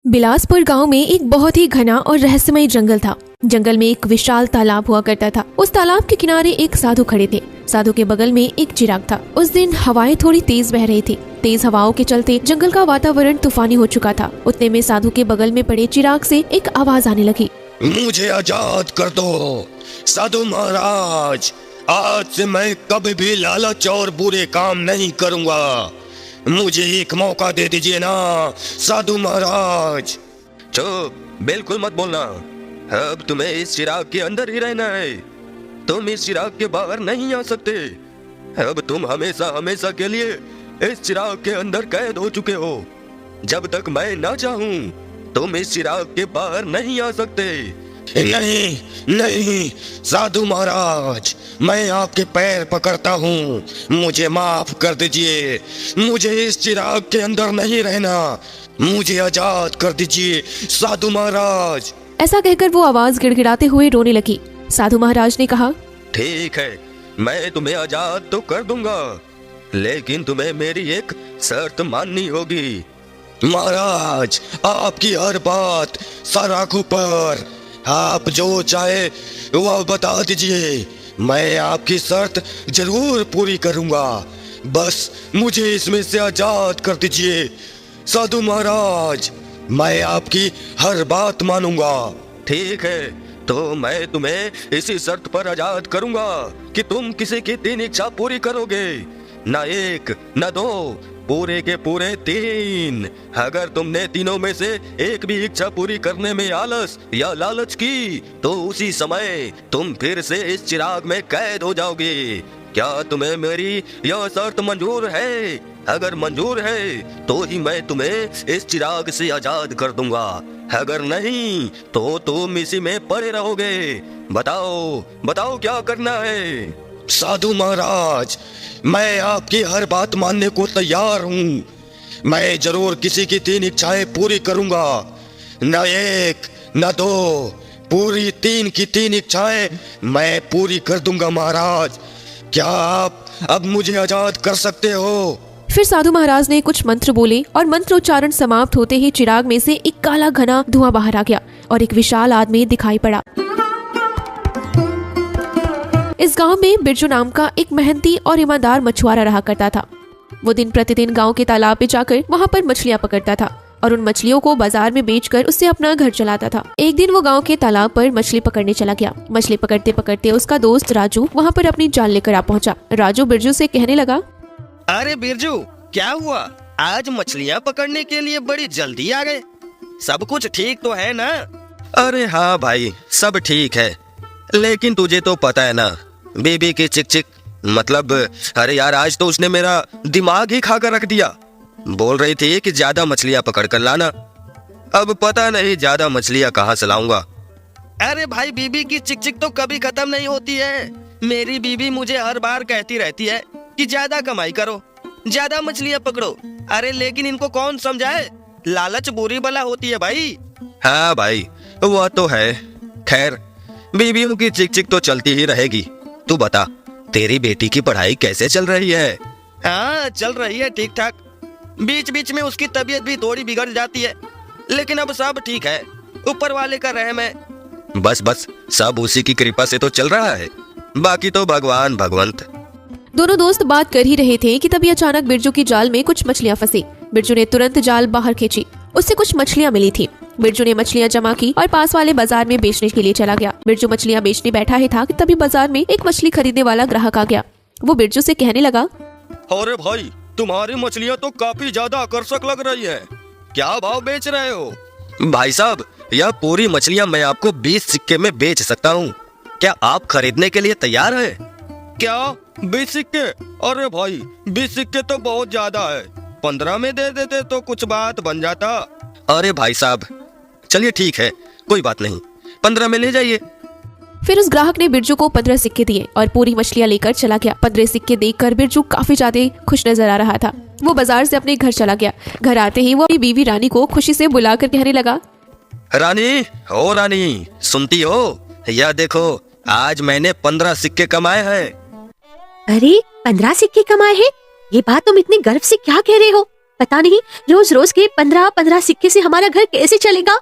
बिलासपुर गांव में एक बहुत ही घना और रहस्यमय जंगल था। जंगल में एक विशाल तालाब हुआ करता था। उस तालाब के किनारे एक साधु खड़े थे। साधु के बगल में एक चिराग था। उस दिन हवाएं थोड़ी तेज बह रही थी। तेज हवाओं के चलते जंगल का वातावरण तूफानी हो चुका था। उतने में साधु के बगल में पड़े चिराग से एक आवाज आने लगी। मुझे आजाद कर दो साधु महाराज, आज से मैं कभी भी लालच और बुरे काम नहीं करूँगा। मुझे एक मौका दे दीजिए ना साधु महाराज। चुप, बिल्कुल मत बोलना। अब तुम्हें इस चिराग के अंदर ही रहना है। तुम इस चिराग के बाहर नहीं आ सकते। अब तुम हमेशा हमेशा के लिए इस चिराग के अंदर कैद हो चुके हो। जब तक मैं ना चाहूं तुम इस चिराग के बाहर नहीं आ सकते। नहीं नहीं साधु महाराज, मैं आपके पैर पकड़ता हूँ, मुझे माफ कर दीजिए। मुझे इस चिराग के अंदर नहीं रहना, मुझे आजाद कर दीजिए साधु महाराज। ऐसा कहकर वो आवाज गिड़गिड़ाते हुए रोने लगी। साधु महाराज ने कहा, ठीक है, मैं तुम्हें आजाद तो कर दूंगा, लेकिन तुम्हें मेरी एक शर्त माननी होगी। महाराज, आपकी हर बात सराखों पर, आप जो चाहे वह बता दीजिए, मैं आपकी शर्त जरूर पूरी करूंगा। बस मुझे इसमें से आजाद कर दीजिए साधु महाराज, मैं आपकी हर बात मानूंगा। ठीक है, तो मैं तुम्हें इसी शर्त पर आजाद करूंगा कि तुम किसी की 3 इच्छा पूरी करोगे, ना 1 ना 2, पूरे के पूरे 3। अगर तुमने तीनों में से एक भी इच्छा पूरी करने में आलस या लालच की तो उसी समय तुम फिर से इस चिराग में कैद हो जाओगे। क्या तुम्हें मेरी यह शर्त मंजूर है? अगर मंजूर है तो ही मैं तुम्हें इस चिराग से आजाद कर दूंगा, अगर नहीं तो तुम इसी में पड़े रहोगे। बताओ बताओ क्या करना है? साधु महाराज, मैं आपकी हर बात मानने को तैयार हूँ। मैं जरूर किसी की 3 इच्छाएं पूरी करूंगा, न 1 न 2, पूरी 3 की 3 इच्छाएं मैं पूरी कर दूंगा महाराज। क्या आप अब मुझे आजाद कर सकते हो? फिर साधु महाराज ने कुछ मंत्र बोले और मंत्रोच्चारण समाप्त होते ही चिराग में से एक काला घना धुआं बाहर आ गया और एक विशाल आदमी दिखाई पड़ा। इस गांव में बिरजू नाम का एक मेहनती और ईमानदार मछुआरा रहा करता था। वो दिन प्रतिदिन गांव के तालाब पे जाकर वहां पर मछलियां पकड़ता था और उन मछलियों को बाजार में बेचकर उससे अपना घर चलाता था। एक दिन वो गांव के तालाब पर मछली पकड़ने चला गया। मछली पकड़ते पकड़ते उसका दोस्त राजू वहां पर अपनी जाल लेकर आ पहुंचा। राजू बिरजू से कहने लगा, अरे बिरजू, क्या हुआ? आज मछलियाँ पकड़ने के लिए बड़ी जल्दी आ गए। सब कुछ ठीक तो है ना? अरे हाँ भाई, सब ठीक है, लेकिन तुझे तो पता है ना, बेबी की चिक चिक, मतलब अरे यार, आज तो उसने मेरा दिमाग ही खा कर रख दिया। बोल रही थी कि ज्यादा मछलियाँ पकड़ कर लाना। अब पता नहीं ज्यादा मछलियाँ कहाँ से लाऊंगा। अरे भाई, बीबी की चिक चिक तो कभी खत्म नहीं होती है। मेरी बीबी मुझे हर बार कहती रहती है कि ज्यादा कमाई करो, ज्यादा मछलियाँ पकड़ो। अरे लेकिन इनको कौन समझाए, लालच बुरी बला होती है भाई। हाँ भाई, वो तो है। खैर, बीबियों की चिक चिक तो चलती ही रहेगी। तू बता, तेरी बेटी की पढ़ाई कैसे चल रही है? हाँ, चल रही है ठीक ठाक। बीच बीच में उसकी तबीयत भी थोड़ी बिगड़ जाती है, लेकिन अब सब ठीक है, ऊपर वाले का रहम है। बस बस, सब उसी की कृपा से तो चल रहा है, बाकी तो भगवान भगवंत। दोनों दोस्त बात कर ही रहे थे कि तभी अचानक बिरजू की जाल में कुछ मछलियां फंसी। बिरजू ने तुरंत जाल बाहर खींची, उससे कुछ मछलियां मिली थी। बिरजू ने मछलियां जमा की और पास वाले बाजार में बेचने के लिए चला गया। बिरजू मछलियां बेचने बैठा ही था कि तभी बाजार में एक मछली खरीदने वाला ग्राहक आ गया। वो बिरजू से कहने लगा, अरे भाई, तुम्हारी मछलियाँ तो काफी ज्यादा आकर्षक लग रही है, क्या भाव बेच रहे हो? भाई साहब, यह पूरी मछलियाँ मैं आपको 20 सिक्के में बेच सकता हूँ। क्या आप खरीदने के लिए तैयार है? क्या 20 सिक्के? अरे भाई, 20 सिक्के तो बहुत ज्यादा है, 15 में दे देते तो कुछ बात बन जाता। अरे भाई साहब, चलिए ठीक है, कोई बात नहीं, 15 में ले जाइए। फिर उस ग्राहक ने बिरजू को 15 सिक्के दिए और पूरी मछलियां लेकर चला गया। 15 सिक्के देखकर बिरजू काफी ज्यादा खुश नजर आ रहा था। वो बाजार से अपने घर चला गया। घर आते ही वो अपनी बीवी रानी को खुशी से बुलाकर कहने लगा, रानी, ओ रानी, सुनती हो? यह देखो, आज मैंने 15 सिक्के कमाए हैं। अरे 15 सिक्के कमाए हैं? ये बात तुम इतने गर्व से क्या कह रहे हो? पता नहीं रोज रोज के 15-15 सिक्के से हमारा घर कैसे चलेगा।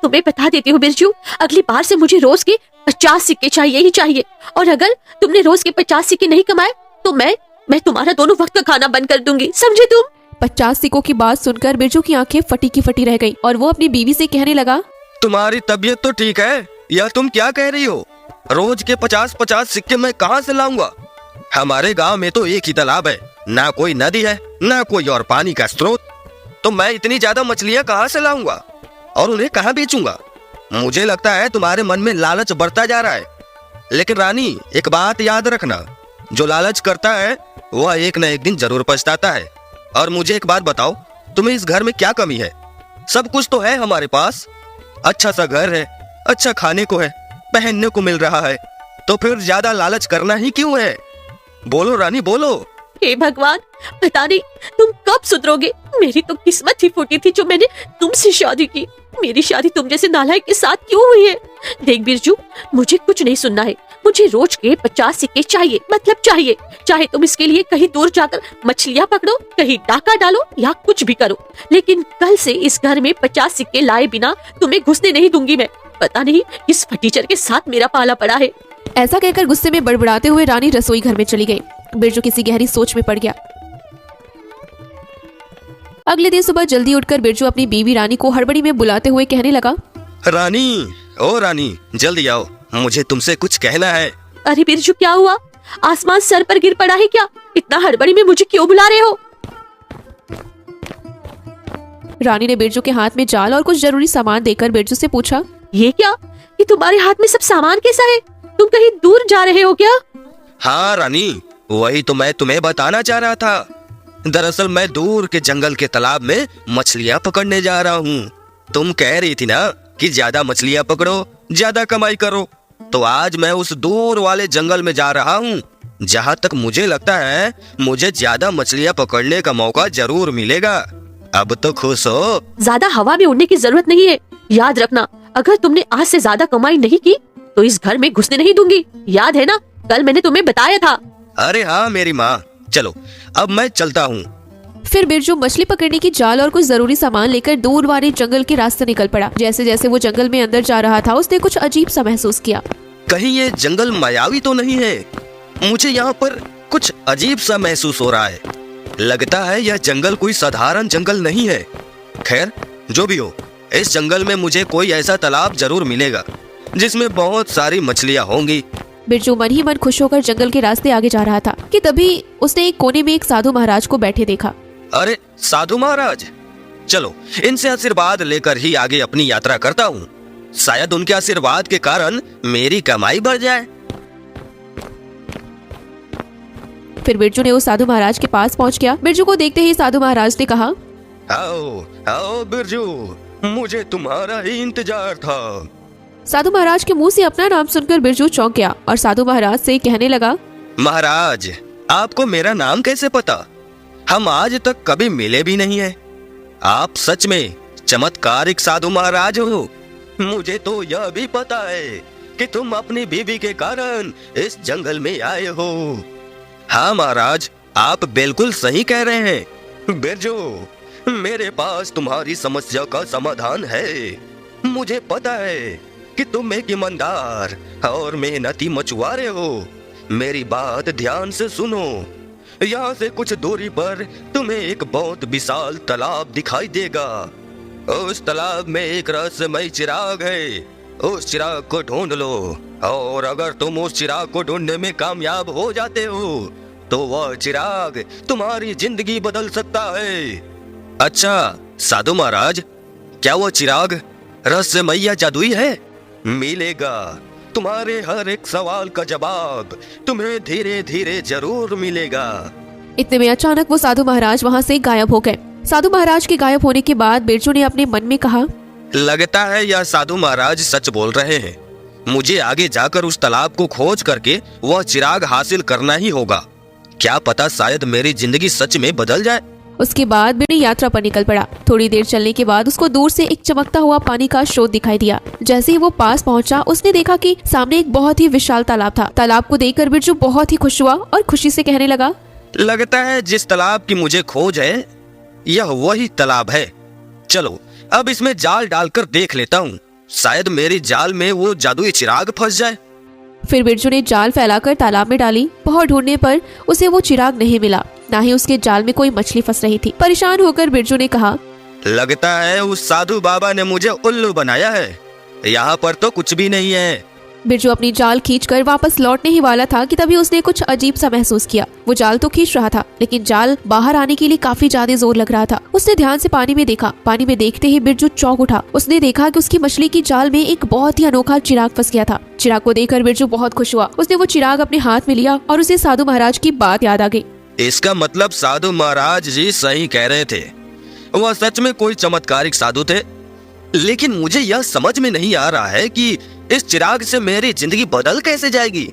तुम्हें बता देती हूँ बिरजू, अगली बार से मुझे रोज के 50 सिक्के चाहिए ही चाहिए, और अगर तुमने रोज के 50 सिक्के नहीं कमाए तो मैं तुम्हारा दोनों वक्त का खाना बंद कर दूंगी, समझे तुम? 50 सिक्कों की बात सुनकर बिरजू की आंखें फटी की फटी रह गईं और वो अपनी बीवी से कहने लगा, तुम्हारी तबीयत तो ठीक है या तुम क्या कह रही हो? रोज के 50-50 सिक्के मैं कहाँ से लाऊंगा? हमारे गांव में तो एक ही तालाब है, ना कोई नदी है ना कोई और पानी का स्रोत, तो मैं इतनी ज्यादा मछलियाँ कहाँ से लाऊंगा और उन्हें कहाँ बेचूंगा? मुझे लगता है तुम्हारे मन में लालच बढ़ता जा रहा है। लेकिन रानी, एक बात याद रखना, जो लालच करता है वह एक न एक दिन जरूर पछताता है। और मुझे एक बात बताओ, तुम्हें इस घर में क्या कमी है? सब कुछ तो है हमारे पास, अच्छा सा घर है, अच्छा खाने को है, पहनने को मिल रहा है, तो फिर ज्यादा लालच करना ही क्यों है? बोलो रानी बोलो। हे भगवान, पता नहीं तुम कब सुधरोगे। मेरी तो किस्मत ही फूटी थी जो मैंने तुमसे शादी की। मेरी शादी तुम जैसे नालायक के साथ क्यों हुई है? देख बिरजू, मुझे कुछ नहीं सुनना है, मुझे रोज के 50 सिक्के चाहिए, मतलब चाहिए। चाहे तुम इसके लिए कहीं दूर जाकर मछलियाँ पकड़ो, कहीं डाका डालो या कुछ भी करो, लेकिन कल से इस घर में 50 सिक्के लाए बिना तुम्हें घुसने नहीं दूंगी मैं। पता नहीं इस फटीचर के साथ मेरा पाला पड़ा है। ऐसा कहकर गुस्से में बड़बड़ाते हुए रानी रसोई घर में चली गई। बिरजू किसी गहरी सोच में पड़ गया। अगले दिन सुबह जल्दी उठकर बिरजू अपनी बीवी रानी को हड़बड़ी में बुलाते हुए कहने लगा, रानी, ओ रानी, जल्दी आओ, मुझे तुमसे कुछ कहना है। अरे बिरजू, क्या हुआ? आसमान सर पर गिर पड़ा है क्या? इतना हड़बड़ी में मुझे क्यों बुला रहे हो? रानी ने बिरजू के हाथ में जाल और कुछ जरूरी सामान देकर बिरजू से पूछा, ये क्या? ये तुम्हारे हाथ में सब सामान कैसा है? तुम कहीं दूर जा रहे हो क्या? हाँ रानी, वही तो मैं तुम्हें बताना चाह रहा था। दरअसल मैं दूर के जंगल के तालाब में मछलियाँ पकड़ने जा रहा हूँ। तुम कह रही थी ना कि ज्यादा मछलियाँ पकड़ो, ज्यादा कमाई करो, तो आज मैं उस दूर वाले जंगल में जा रहा हूँ। जहाँ तक मुझे लगता है मुझे ज्यादा मछलियाँ पकड़ने का मौका जरूर मिलेगा। अब तो खुश हो? ज्यादा हवा में उड़ने की जरूरत नहीं है। याद रखना, अगर तुमने आज से ज्यादा कमाई नहीं की तो इस घर में घुसने नहीं दूंगी। याद है ना, कल मैंने तुम्हें बताया था। अरे हाँ मेरी माँ, चलो अब मैं चलता हूँ। फिर बिरजू मछली पकड़ने की जाल और कुछ जरूरी सामान लेकर दूर वाले जंगल के रास्ते निकल पड़ा। जैसे जैसे वो जंगल में अंदर जा रहा था, उसने कुछ अजीब सा महसूस किया। कहीं ये जंगल मायावी तो नहीं है? मुझे यहाँ पर कुछ अजीब सा महसूस हो रहा है। लगता है यह जंगल कोई साधारण जंगल नहीं है। खैर, जो भी हो, इस जंगल में मुझे कोई ऐसा तालाब जरूर मिलेगा जिसमें बहुत सारी मछलियाँ होंगी। बिरजू मन ही मन खुश होकर जंगल के रास्ते आगे जा रहा था कि तभी उसने एक कोने में एक साधु महाराज को बैठे देखा। अरे साधु महाराज, चलो इनसे आशीर्वाद लेकर ही आगे अपनी यात्रा करता हूँ। शायद उनके आशीर्वाद के कारण मेरी कमाई बढ़ जाए। फिर बिरजू ने उस साधु महाराज के पास पहुंच गया। बिरजू को देखते ही साधु महाराज ने कहा, आओ आओ बिरजू, मुझे तुम्हारा ही इंतजार था। साधु महाराज के मुंह से अपना नाम सुनकर बिरजू चौंक गया और साधु महाराज से कहने लगा, महाराज, आपको मेरा नाम कैसे पता? हम आज तक कभी मिले भी नहीं है। आप सच में चमत्कारिक साधु महाराज हो। मुझे तो यह भी पता है कि तुम अपनी बीवी के कारण इस जंगल में आए हो। हाँ महाराज, आप बिल्कुल सही कह रहे हैं। बिरजू, मेरे पास तुम्हारी समस्या का समाधान है। मुझे पता है कि तुम एक ईमानदार और मेहनती मछुआरे हो। मेरी बात ध्यान से सुनो। यहाँ से कुछ दूरी पर तुम्हें एक बहुत विशाल तालाब दिखाई देगा। उस तालाब में एक रहस्यमय चिराग है। उस चिराग को ढूंढ लो, और अगर तुम उस चिराग को ढूंढने में कामयाब हो जाते हो तो वह चिराग तुम्हारी जिंदगी बदल सकता है। अच्छा साधु महाराज, क्या वो चिराग रहस्यमय या जादुई है? मिलेगा। तुम्हारे हर एक सवाल का जवाब तुम्हें धीरे धीरे जरूर मिलेगा। इतने में अचानक वो साधु महाराज वहाँ से गायब हो गए। साधु महाराज के गायब होने के बाद बिरजू ने अपने मन में कहा, लगता है यह साधु महाराज सच बोल रहे हैं। मुझे आगे जाकर उस तालाब को खोज करके वह चिराग हासिल करना ही होगा। क्या पता शायद मेरी जिंदगी सच में बदल जाए। उसके बाद बिरजू यात्रा पर निकल पड़ा। थोड़ी देर चलने के बाद उसको दूर से एक चमकता हुआ पानी का स्रोत दिखाई दिया। जैसे ही वो पास पहुंचा, उसने देखा कि सामने एक बहुत ही विशाल तालाब था। तालाब को देखकर बिरजू बहुत ही खुश हुआ और खुशी से कहने लगा, लगता है जिस तालाब की मुझे खोज है यह वही तालाब है। चलो अब इसमें जाल डालकर देख लेता हूँ, शायद मेरी जाल में वो जादुई चिराग फंस जाए। फिर बिरजू ने जाल फैलाकर तालाब में डाली। बहुत ढूंढने पर उसे वो चिराग नहीं मिला, ना ही उसके जाल में कोई मछली फंस रही थी। परेशान होकर बिरजू ने कहा, लगता है उस साधु बाबा ने मुझे उल्लू बनाया है, यहाँ पर तो कुछ भी नहीं है। बिरजू अपनी जाल खींचकर वापस लौटने ही वाला था कि तभी उसने कुछ अजीब सा महसूस किया। वो जाल तो खींच रहा था, लेकिन जाल बाहर आने के लिए काफी ज्यादा जोर लग रहा था। उसने ध्यान से पानी में देखा। पानी में देखते ही बिरजू चौंक उठा। उसने देखा कि उसकी मछली की जाल में एक बहुत ही अनोखा चिराग फंस गया था। चिराग को देखकर बिरजू बहुत खुश हुआ। उसने वो चिराग अपने हाथ में लिया और उसे साधु महाराज की बात याद आ गई। इसका मतलब साधु महाराज जी सही कह रहे थे, वह सच में कोई चमत्कारिक साधु थे। लेकिन मुझे यह समझ में नहीं आ रहा है कि इस चिराग से मेरी जिंदगी बदल कैसे जाएगी।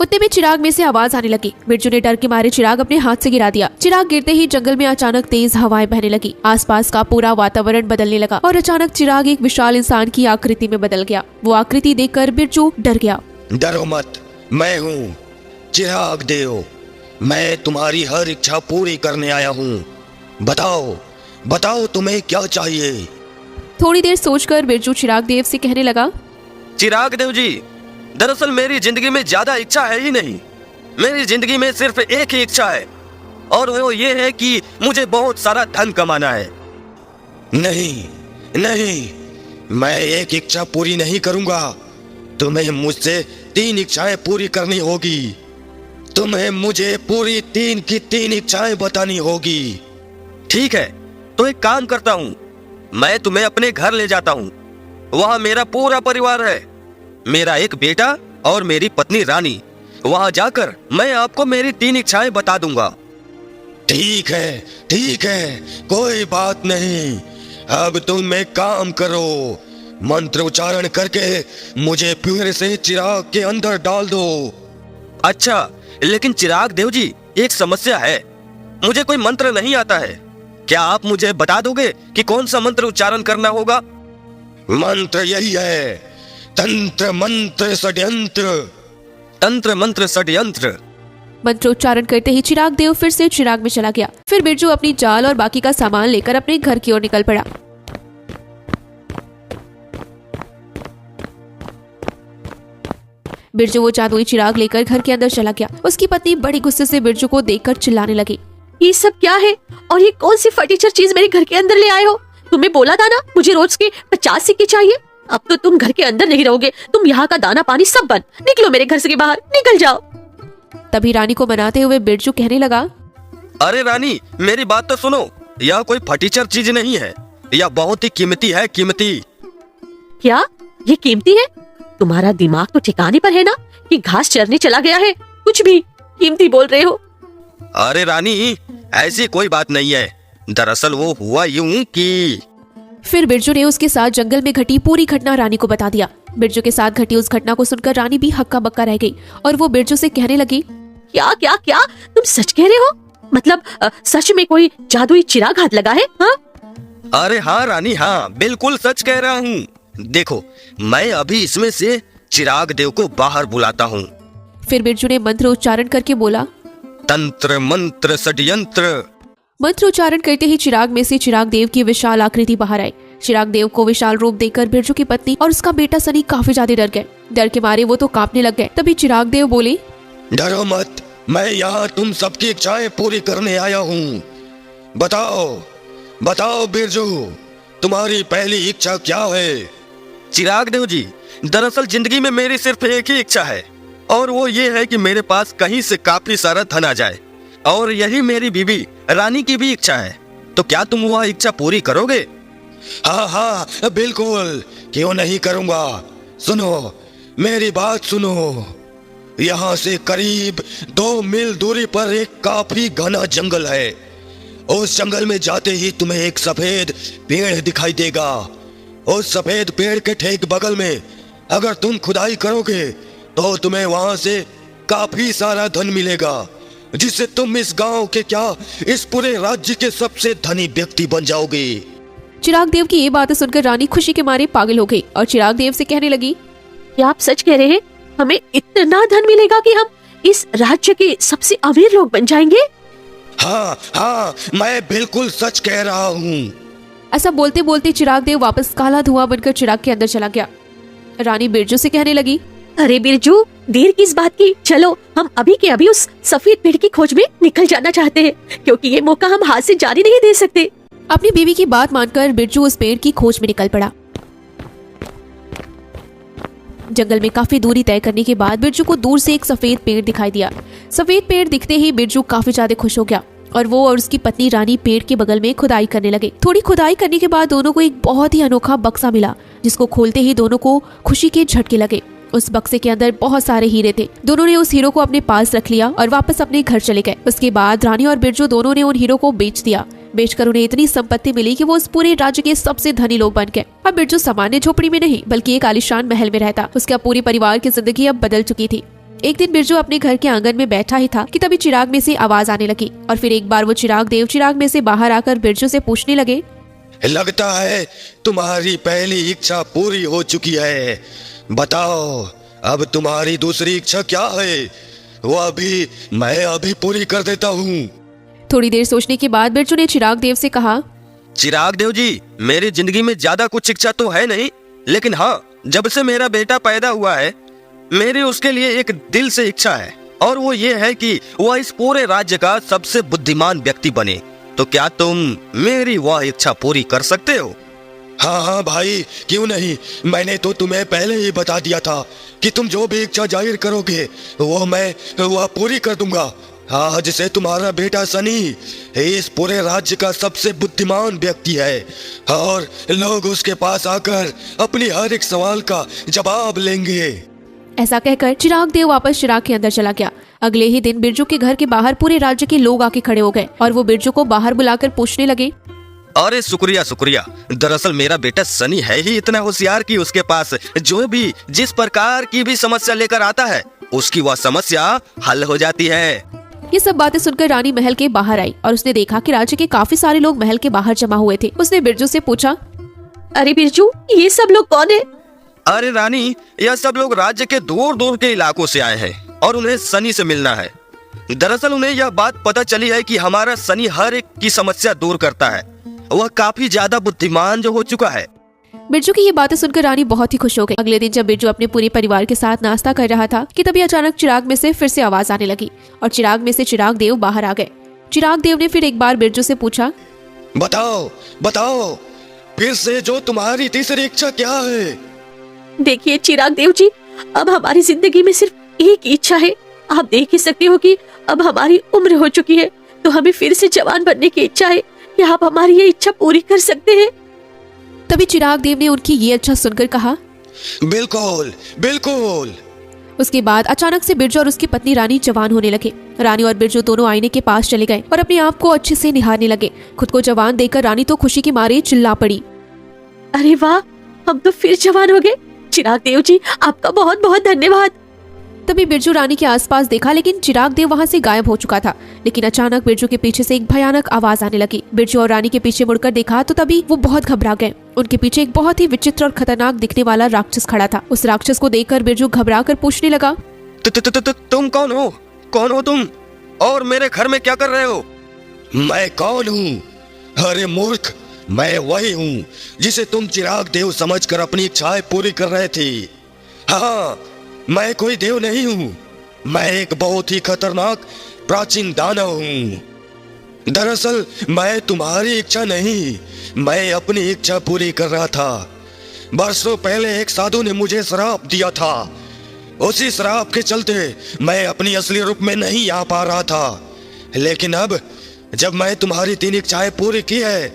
उतने में चिराग में से आवाज आने लगी। बिरजू ने डर के मारे चिराग अपने हाथ से गिरा दिया। चिराग गिरते ही जंगल में अचानक तेज हवाएं बहने लगी। आसपास का पूरा वातावरण बदलने लगा और अचानक चिराग एक विशाल इंसान की आकृति में बदल गया। वो आकृति देखकर बिरजू डर गया। डरो मत, मैं हूँ चिराग देव। मैं तुम्हारी हर इच्छा पूरी करने आया हूँ। बताओ बताओ तुम्हें क्या चाहिए। थोड़ी देर सोचकर बिरजू चिराग देव से कहने लगा, चिराग देव जी, दरअसल मेरी जिंदगी में ज्यादा इच्छा है ही नहीं। मेरी जिंदगी में सिर्फ एक ही इच्छा है, और वो ये है कि मुझे बहुत सारा धन कमाना है। नहीं नहीं, मैं एक इच्छा पूरी नहीं करूंगा। तुम्हें मुझसे 3 इच्छाएं पूरी करनी होगी। तुम्हें मुझे पूरी 3 की 3 इच्छाएं बतानी होगी। ठीक है, तो एक काम करता हूँ, मैं तुम्हें अपने घर ले जाता हूँ। वहाँ मेरा पूरा परिवार है, मेरा एक बेटा और मेरी पत्नी रानी। वहाँ जाकर मैं आपको मेरी 3 इच्छाएं बता दूंगा। ठीक है, कोई बात नहीं। अब तुम एक काम करो, मंत्र उच्चारण करके मुझे फिर से चिराग के अंदर डाल दो। अच्छा, लेकिन चिराग देव जी, एक समस्या है, मुझे कोई मंत्र नहीं आता है। क्या आप मुझे बता दोगे कि कौन सा मंत्र उच्चारण करना होगा? मंत्र यही है, तंत्र मंत्र षड्यंत्र। तंत्र मंत्र षड्यंत्र। मंत्रोच्चारण करते ही चिराग देव फिर से चिराग में चला गया। फिर बिरजू अपनी जाल और बाकी का सामान लेकर अपने घर की ओर निकल पड़ा। बिरजू वो जादुई चिराग लेकर घर के अंदर चला गया। उसकी पत्नी बड़ी गुस्से से बिरजू को देखकर चिल्लाने लगी, ये सब क्या है और ये कौन सी फटीचर चीज मेरे घर के अंदर ले आए हो? तुम्हें बोला था ना मुझे रोज के 50 सिक्के चाहिए। अब तो तुम घर के अंदर नहीं रहोगे, तुम यहाँ का दाना पानी सब बंद। निकलो मेरे घर से बाहर, निकल जाओ। तभी रानी को मनाते हुए बिरजू कहने लगा, अरे रानी, मेरी बात तो सुनो, यह कोई फटीचर चीज नहीं है, यह बहुत ही कीमती है। कीमती? क्या ये कीमती है? तुम्हारा दिमाग तो ठिकाने पर है ना कि घास चरने चला गया है? कुछ भी कीमती बोल रहे हो। अरे रानी, ऐसी कोई बात नहीं है। दरअसल वो हुआ यूं कि फिर बिरजू ने उसके साथ जंगल में घटी पूरी घटना रानी को बता दिया। बिरजू के साथ घटी उस घटना को सुनकर रानी भी हक्का बक्का रह गई और वो बिरजू से कहने लगी, क्या क्या क्या तुम सच कह रहे हो? मतलब सच में कोई जादुई चिराग हाथ लगा है? हाँ? अरे हाँ रानी, हाँ बिल्कुल सच कह रहा हूँ। देखो, मैं अभी इसमें से चिराग देव को बाहर बुलाता हूँ। फिर बिरजू ने मंत्र उच्चारण करके बोला, तंत्र मंत्र षड्यंत्र। मंत्र उच्चारण करते ही चिराग में से चिराग देव की विशाल आकृति बाहर आई। चिराग देव को विशाल रूप देखकर बिरजू की पत्नी और उसका बेटा सनी काफी ज्यादा डर गए। डर के मारे वो तो कांपने लग गए। तभी चिराग देव बोले, डरो मत, मैं यहाँ तुम सबकी इच्छाएं पूरी करने आया हूँ। बताओ बताओ बिरजू, तुम्हारी पहली इच्छा क्या है? चिराग देव जी, दरअसल जिंदगी में मेरी सिर्फ एक ही इच्छा है, और वो ये है कि मेरे पास कहीं से काफी सारा धन आ जाए, और यही मेरी बीवी रानी की भी इच्छा है। तो क्या तुम वह इच्छा पूरी करोगे? हाँ हाँ बिल्कुल, क्यों नहीं करूँगा। सुनो, मेरी बात सुनो। यहाँ से करीब 2 मील दूरी पर एक काफी घना जंगल है। उस जंगल में जाते ही तुम्हें एक सफेद पेड़ दिखाई देगा। उस सफेद पेड़ के ठीक बगल में अगर तुम खुदाई करोगे तो तुम्हें वहां से काफी सारा धन मिलेगा, जिससे तुम इस गांव के क्या इस पूरे राज्य के सबसे धनी व्यक्ति बन जाओगे। चिराग देव की ये बातें सुनकर रानी खुशी के मारे पागल हो गई और चिराग देव से कहने लगी, क्या आप सच कह रहे हैं? हमें इतना धन मिलेगा कि हम इस राज्य के सबसे अमीर लोग बन जाएंगे? हाँ हाँ, मैं बिल्कुल सच कह रहा हूँ। ऐसा बोलते बोलते चिराग देव वापस काला धुआं बनकर चिराग के अंदर चला गया। रानी बिरजू से कहने लगी, अरे बिरजू, देर किस बात की, चलो हम अभी के अभी उस सफेद पेड़ की खोज में निकल जाना चाहते हैं, क्योंकि ये मौका हम हाथ से जाने नहीं दे सकते। अपनी बीवी की बात मानकर बिरजू उस पेड़ की खोज में निकल पड़ा। जंगल में काफी दूरी तय करने के बाद बिरजू को दूर से एक सफेद पेड़ दिखाई दिया। सफेद पेड़ दिखते ही बिरजू काफी ज्यादा खुश हो गया और वो और उसकी पत्नी रानी पेड़ के बगल में खुदाई करने लगे। थोड़ी खुदाई करने के बाद दोनों को एक बहुत ही अनोखा बक्सा मिला, जिसको खोलते ही दोनों को खुशी के झटके लगे। उस बक्से के अंदर बहुत सारे हीरे थे। दोनों ने उस हीरो को अपने पास रख लिया और वापस अपने घर चले गए। उसके बाद रानी और बिरजू दोनों ने उन हीरो को बेच दिया। बेचकर उन्हें इतनी संपत्ति मिली कि वो उस पूरे राज्य के सबसे धनी लोग बन गए। अब बिरजू सामान्य झोपड़ी में नहीं बल्कि एक आलीशान महल में रहता। उसका पूरे परिवार की जिंदगी अब बदल चुकी थी। एक दिन बिरजू अपने घर के आंगन में बैठा ही था कि तभी चिराग में से आवाज आने लगी और फिर एक बार वो चिराग देव चिराग में से बाहर आकर बिरजू से पूछने लगे, लगता है तुम्हारी पहली इच्छा पूरी हो चुकी है। बताओ अब तुम्हारी दूसरी इच्छा क्या है? वो मैं अभी पूरी कर देता हूँ। थोड़ी देर सोचने के बाद बिरजू ने चिराग देव से कहा, चिराग देव जी, मेरी जिंदगी में ज्यादा कुछ इच्छा तो है नहीं, लेकिन हाँ, जब से मेरा बेटा पैदा हुआ है मेरी उसके लिए एक दिल से इच्छा है, और वो ये है कि वह इस पूरे राज्य का सबसे बुद्धिमान व्यक्ति बने। तो क्या तुम मेरी वह इच्छा पूरी कर सकते हो? हाँ हाँ भाई, क्यों नहीं। मैंने तो तुम्हें पहले ही बता दिया था कि तुम जो भी इच्छा जाहिर करोगे वह पूरी कर दूंगा। आज से तुम्हारा बेटा सनी इस पूरे राज्य का सबसे बुद्धिमान व्यक्ति है और लोग उसके पास आकर अपनी हर एक सवाल का जवाब लेंगे। ऐसा कहकर चिराग देव वापस चिराग के अंदर चला गया। अगले ही दिन बिरजू के घर के बाहर पूरे राज्य के लोग आके खड़े हो गए और वो बिरजू को बाहर बुलाकर पूछने लगे, अरे शुक्रिया शुक्रिया, दरअसल मेरा बेटा सनी है ही इतना होशियार कि उसके पास जो भी जिस प्रकार की भी समस्या लेकर आता है उसकी वह समस्या हल हो जाती है। ये सब बातें सुनकर रानी महल के बाहर आई और उसने देखा कि राज्य के काफी सारे लोग महल के बाहर जमा हुए थे। उसने बिरजू से पूछा, अरे बिरजू, ये सब लोग कौन है? अरे रानी, यह सब लोग राज्य के दूर दूर के इलाकों से आए हैं और उन्हें सनी से मिलना है। दरअसल उन्हें यह बात पता चली है कि हमारा सनी हर एक की समस्या दूर करता है। वह काफी ज्यादा बुद्धिमान जो हो चुका है। बिरजू की ये बातें सुनकर रानी बहुत ही खुश हो गई। अगले दिन जब बिरजू अपने पूरे परिवार के साथ नाश्ता कर रहा था कि तभी अचानक चिराग में से फिर से आवाज आने लगी और चिराग में से चिराग देव बाहर आ गए। चिराग देव ने फिर एक बार बिरजू से पूछा, बताओ बताओ फिर से जो तुम्हारी तीसरी इच्छा क्या है? देखिए चिराग देव जी, अब हमारी जिंदगी में सिर्फ एक इच्छा है। आप देख ही सकते हो कि अब हमारी उम्र हो चुकी है, तो हमें फिर से जवान बनने की इच्छा है। क्या आप हमारी ये इच्छा पूरी कर सकते हैं? तभी चिराग देव ने उनकी ये इच्छा सुनकर कहा, बिल्कुल बिल्कुल। उसके बाद अचानक से बिरजू और उसकी पत्नी रानी जवान होने लगे। रानी और बिरजू दोनों आईने के पास चले गए और अपने आप को अच्छे से निहारने लगे। खुद को जवान देखकर रानी तो खुशी के मारे चिल्ला पड़ी, अरे वाह, हम तो फिर जवान हो गए। चिराग देव जी, आपका बहुत बहुत धन्यवाद। तभी बिरजू रानी के आसपास देखा, लेकिन चिराग देव वहाँ से गायब हो चुका था। लेकिन अचानक बिरजू के पीछे से एक भयानक आवाज आने लगी। बिरजू और रानी के पीछे मुड़कर देखा तो तभी वो बहुत घबरा गए। उनके पीछे एक बहुत ही विचित्र और खतरनाक दिखने वाला राक्षस खड़ा था। उस राक्षस को देखकर बिरजू घबरा कर पूछने लगा, तुम कौन हो? कौन हो तुम? और मेरे घर में क्या कर रहे हो? मैं कौन हूँ? अरे मूर्ख, मैं वही हूँ जिसे तुम चिराग देव समझकर अपनी इच्छाएं पूरी कर रहे थे। हाँ, मैं कोई देव नहीं हूँ। मैं एक बहुत ही खतरनाक प्राचीन दानव हूँ। दरअसल मैं तुम्हारी इच्छा नहीं, मैं अपनी इच्छा पूरी कर रहा था। बरसों पहले एक साधु ने मुझे श्राप दिया था। उसी श्राप के चलते मैं अपनी असली रूप में नहीं आ पा रहा था। लेकिन अब जब मैं तुम्हारी 3 इच्छाएं पूरी की है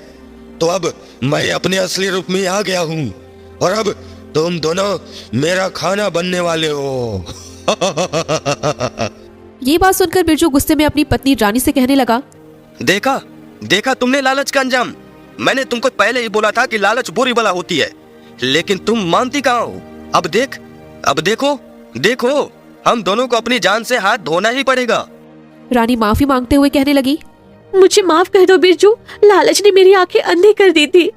तो अब मैं अपने असली रूप में आ गया हूँ और अब तुम दोनों मेरा खाना बनने वाले हो। ये बात सुनकर बिरजू गुस्से में अपनी पत्नी रानी से कहने लगा, देखा तुमने लालच का अंजाम। मैंने तुमको पहले ही बोला था कि लालच बुरी बला होती है, लेकिन तुम मानती कहाँ हो? अब देखो हम दोनों को अपनी जान से हाथ धोना ही पड़ेगा। रानी माफी मांगते हुए कहने लगी, मुझे माफ कर दो बिरजू, लालच ने मेरी आंखें अंधी कर दी थी।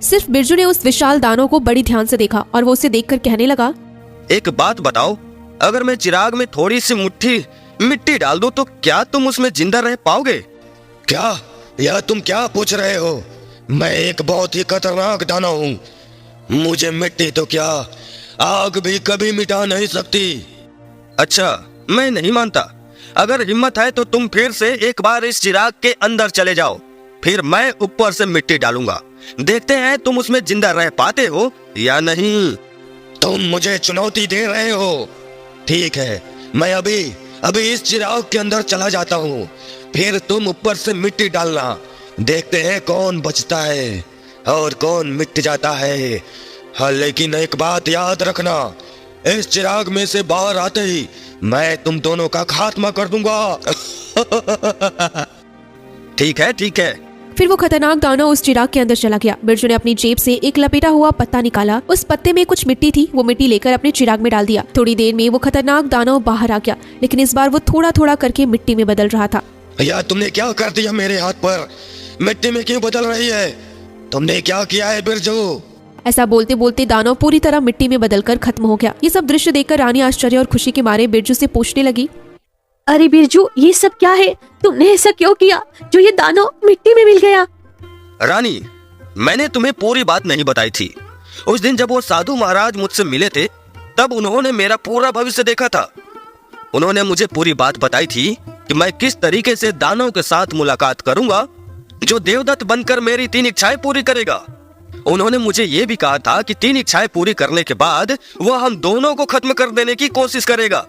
सिर्फ बिरजू ने उस विशाल दानव को बड़ी ध्यान से देखा और वो उसे देखकर कहने लगा, एक बात बताओ, अगर मैं चिराग में थोड़ी सी मुट्ठी मिट्टी डाल दूं तो क्या तुम उसमें जिंदा रह पाओगे? क्या? यह तुम क्या पूछ रहे हो? मैं एक बहुत ही खतरनाक दानव हूँ। मुझे मिट्टी तो क्या, आग भी कभी मिटा नहीं सकती। अच्छा, मैं नहीं मानता। अगर हिम्मत है तो तुम फिर से एक बार इस चिराग के अंदर चले जाओ, फिर मैं ऊपर से मिट्टी डालूंगा। देखते हैं तुम उसमें जिंदा रह पाते हो या नहीं। तुम मुझे चुनौती दे रहे हो? ठीक है, मैं अभी इस चिराग के अंदर चला जाता हूँ, फिर तुम ऊपर से मिट्टी डालना। देखते हैं कौन बचता है और कौन मिट जाता है। हाँ, लेकिन एक बात याद रखना, इस चिराग में से बाहर आते ही मैं तुम दोनों का खात्मा कर दूंगा। ठीक है, ठीक है। फिर वो खतरनाक दानव उस चिराग के अंदर चला गया। बिरजू ने अपनी जेब से एक लपेटा हुआ पत्ता निकाला। उस पत्ते में कुछ मिट्टी थी। वो मिट्टी लेकर अपने चिराग में डाल दिया। थोड़ी देर में वो खतरनाक दानव बाहर आ गया, लेकिन इस बार वो थोड़ा थोड़ा करके मिट्टी में बदल रहा था। यार, तुमने क्या कर दिया मेरे हाथ पर? मिट्टी में क्यों बदल रही है? तुमने क्या किया है बिरजू? ऐसा बोलते बोलते दानव पूरी तरह मिट्टी में बदलकर खत्म हो गया। ये सब दृश्य देखकर रानी आश्चर्य और खुशी के मारे बिरजू से पूछने लगी, अरे बिरजू, ये सब क्या है? तुमने ऐसा क्यों किया जो ये दानव मिट्टी में मिल गया? रानी, मैंने तुम्हें पूरी बात नहीं बताई थी। उस दिन जब वो साधु महाराज मुझसे मिले थे, तब उन्होंने मेरा पूरा भविष्य देखा था। उन्होंने मुझे पूरी बात बताई थी कि मैं किस तरीके से दानव के साथ मुलाकात करूंगा जो देवदत्त बनकर मेरी 3 इच्छाएं पूरी करेगा। उन्होंने मुझे ये भी कहा था कि 3 इच्छाएं पूरी करने के बाद वह हम दोनों को खत्म कर देने की कोशिश करेगा।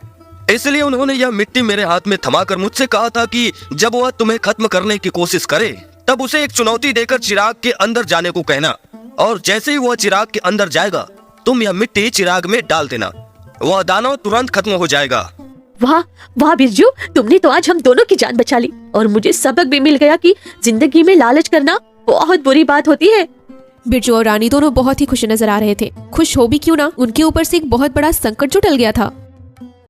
इसलिए उन्होंने यह मिट्टी मेरे हाथ में थमाकर मुझसे कहा था कि जब वह तुम्हें खत्म करने की कोशिश करे, तब उसे एक चुनौती देकर चिराग के अंदर जाने को कहना, और जैसे ही वह चिराग के अंदर जाएगा, तुम यह मिट्टी चिराग में डाल देना। वह दानव तुरंत खत्म हो जाएगा। वाह वाह बिरजू, तुमने तो आज हम दोनों की जान बचा ली, और मुझे सबक भी मिल गया कि जिंदगी में लालच करना बहुत बुरी बात होती है। बिरजू और रानी दोनों बहुत ही खुश नजर आ रहे थे। खुश हो भी क्यों ना, उनके ऊपर से एक बहुत बड़ा संकट जो टल गया था।